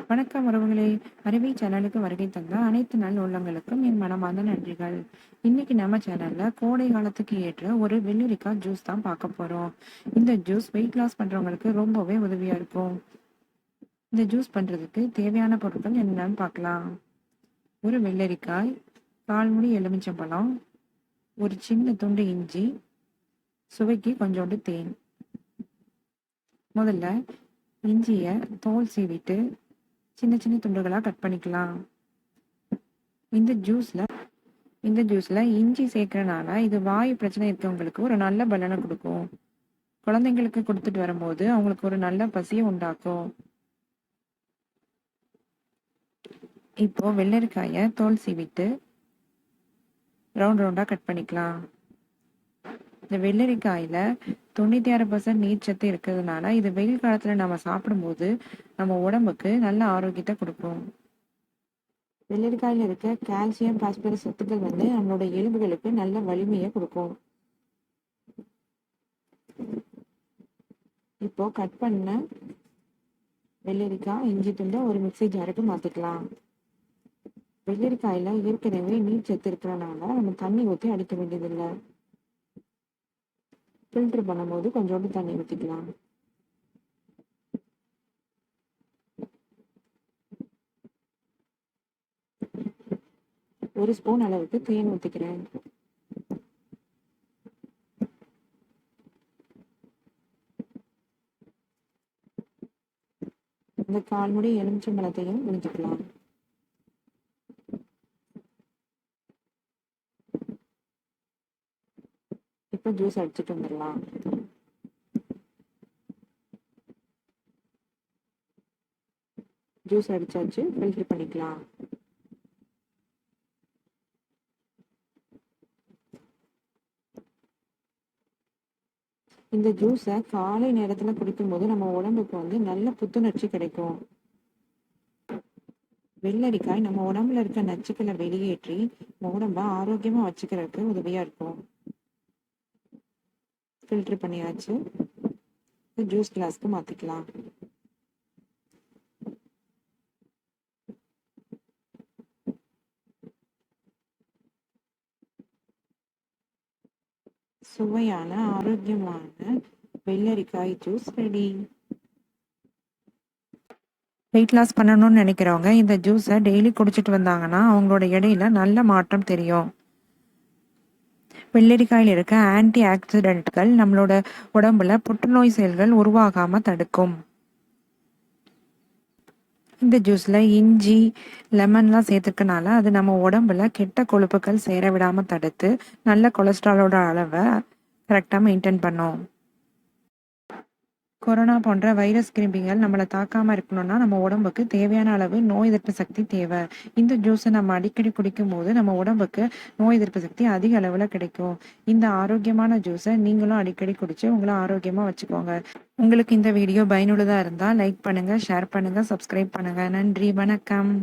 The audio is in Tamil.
வணக்கம் உறவுகளே. அருவி சேனலுக்கு வருகை தந்த அனைத்து நல் உள்ளங்களுக்கும் என் மனமார்ந்த நன்றிகள். இன்னைக்கு நம்ம சேனல்ல கோடை காலத்துக்கு ஏற்ற ஒரு வெள்ளரிக்காய் ஜூஸ் தான் பார்க்க போறோம். இந்த ஜூஸ் வெயிட் லாஸ் பண்றவங்களுக்கு ரொம்பவே உதவியா இருக்கும். இந்த ஜூஸ் பண்றதுக்கு தேவையான பொருட்கள் என்னன்னு பார்க்கலாம். ஒரு வெள்ளரிக்காய், 1/4 மூடி எலுமிச்சம்பழம், ஒரு சின்ன துண்டு இஞ்சி, சுவைக்கு கொஞ்சோண்டு தேன். முதல்ல இஞ்சியை தோல் சீவிட்டு சின்ன சின்ன துண்டுகளாக கட் பண்ணிக்கலாம். இந்த ஜூஸ்ல இஞ்சி சேர்க்கறனால இது வாயு பிரச்சனை இருக்கவங்களுக்கு ஒரு நல்ல பலனை கொடுக்கும். குழந்தைங்களுக்கு கொடுத்துட்டு வரும்போது அவங்களுக்கு ஒரு நல்ல பசியை உண்டாக்கும். இப்போ வெள்ளரிக்காயை தோல் சீவிட்டு ரவுண்ட் ரவுண்டா கட் பண்ணிக்கலாம். இந்த வெள்ளரிக்காயில 96% நீர்ச்சத்து இருக்கிறதுனால இது வெயில் காலத்துல நம்ம சாப்பிடும்போது நம்ம உடம்புக்கு நல்ல ஆரோக்கியத்தை கொடுக்கும். வெள்ளரிக்காயில இருக்க கால்சியம், பாஸ்பரஸ் சத்துக்கள் நம்மளோட எலும்புகளுக்கு நல்ல வலிமையை கொடுக்கும். இப்போ கட் பண்ண வெள்ளரிக்காய், இஞ்சி துண்டை ஒரு மிக்ஸி ஜாருக்கு மாத்திக்கலாம். வெள்ளரிக்காயில ஏற்கனவே நீர் சத்து இருக்கிறனால நம்ம தண்ணி ஊற்றி அடிக்க வேண்டியதில்லை. ஃபில்டர் பண்ணும்போது கொஞ்சோண்டு தண்ணி ஊற்றிக்கலாம். ஒரு ஸ்பூன் அளவுக்கு தேன் ஊற்றிக்கிறேன். இந்த 1/4 மூடி எலுமிச்சம்பழத்தையும் ஊற்றிக்கலாம். இப்போ ஜூஸ் அடிச்சுட்டு வந்துடலாம். ஜூஸ் அடிச்சாச்சு, ஃபில்டர் பண்ணிக்கலாம். இந்த ஜூஸை காலை நேரத்துல குடிக்கும்போது நம்ம உடம்புக்கு நல்ல புத்துணர்ச்சி கிடைக்கும். வெள்ளரிக்காய் நம்ம உடம்புல இருக்க நச்சுக்களை வெளியேற்றி நம்ம உடம்ப ஆரோக்கியமா வச்சுக்கிறதுக்கு உதவியா இருக்கும். ஃபில்டர் பண்ணியாச்சு. ஜூஸ் கிளாஸ்க்கு மாத்திக்கலாம். சுவையான ஆரோக்கியமான வெள்ளரிக்காய் ஜூஸ் ரெடி. வெயிட் லாஸ் பண்ணணும்னு நினைக்கிறவங்க இந்த ஜூஸை டெய்லி குடிச்சிட்டு வந்தாங்கன்னா அவங்களோட எடையில நல்ல மாற்றம் தெரியும். வெள்ளரிக்காயில் இருக்க ஆன்டி ஆக்சிடென்ட்கள் நம்மளோட உடம்புல புற்றுநோய் செல்கள் உருவாகாம தடுக்கும். இந்த ஜூஸ்ல இஞ்சி, லெமன்லாம் சேர்த்துக்கனால அது நம்ம உடம்புல கெட்ட கொழுப்புகள் சேர விடாம தடுத்து நல்ல கொலஸ்ட்ராலோட அளவை கரெக்டாக மெயின்டைன் பண்ணும். கொரோனா போன்ற வைரஸ் கிருமிகள் நம்மளை தாக்காம இருக்கணும்னா நம்ம உடம்புக்கு தேவையான அளவு நோய் எதிர்ப்பு சக்தி தேவை. இந்த ஜூஸை நம்ம அடிக்கடி குடிக்கும் போது நம்ம உடம்புக்கு நோய் எதிர்ப்பு சக்தி அதிக அளவுல கிடைக்கும். இந்த ஆரோக்கியமான ஜூஸை நீங்களும் அடிக்கடி குடிச்சு உங்களை ஆரோக்கியமா வச்சுக்கோங்க. உங்களுக்கு இந்த வீடியோ பயனுள்ளதா இருந்தா லைக் பண்ணுங்க, ஷேர் பண்ணுங்க, சப்ஸ்கிரைப் பண்ணுங்க. நன்றி, வணக்கம்.